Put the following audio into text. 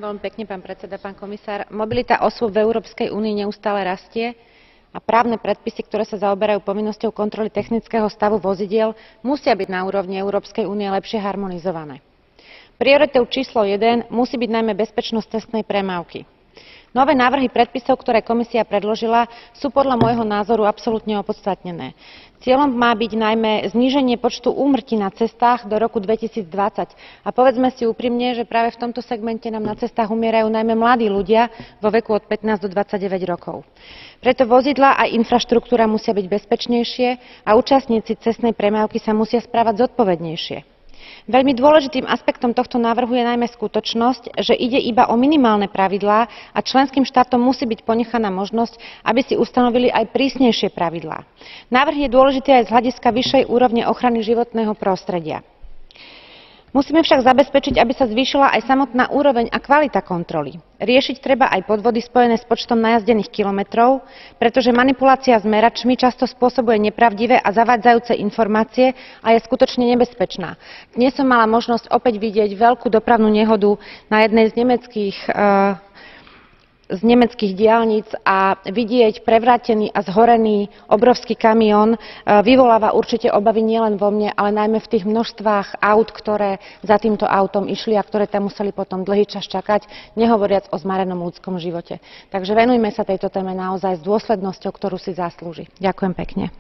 Veľmi pekne, pán predseda, pán komisár. Mobilita osôb v Európskej únii neustále rastie a právne predpisy, ktoré sa zaoberajú povinnosťou kontroly technického stavu vozidiel, musia byť na úrovni Európskej únie lepšie harmonizované. Prioritou číslo 1 musí byť najmä bezpečnosť cestnej premávky. Nové návrhy predpisov, ktoré Komisia predložila, sú podľa môjho názoru absolútne opodstatnené. Cieľom má byť najmä zníženie počtu úmrtí na cestách do roku 2020. A povedzme si úprimne, že práve v tomto segmente nám na cestách umierajú najmä mladí ľudia vo veku od 15 do 29 rokov. Preto vozidlá a infraštruktúra musia byť bezpečnejšie a účastníci cestnej premávky sa musia správať zodpovednejšie. Veľmi dôležitým aspektom tohto návrhu je najmä skutočnosť, že ide iba o minimálne pravidlá a členským štátom musí byť ponechaná možnosť, aby si ustanovili aj prísnejšie pravidlá. Návrh je dôležitý aj z hľadiska vyššej úrovne ochrany životného prostredia. Musíme však zabezpečiť, aby sa zvýšila aj samotná úroveň a kvalita kontroly. Riešiť treba aj podvody spojené s počtom najazdených kilometrov, pretože manipulácia s meračmi často spôsobuje nepravdivé a zavádzajúce informácie a je skutočne nebezpečná. Dnes som mala možnosť opäť vidieť veľkú dopravnú nehodu na jednej z nemeckých diaľnic a vidieť prevrátený a zhorený obrovský kamión vyvoláva určite obavy nielen vo mne, ale najmä v tých množstvách áut, ktoré za týmto autom išli a ktoré tam museli potom dlhý čas čakať, nehovoriac o zmarenom ľudskom živote. Takže venujme sa tejto téme naozaj s dôslednosťou, ktorú si zaslúži. Ďakujem pekne.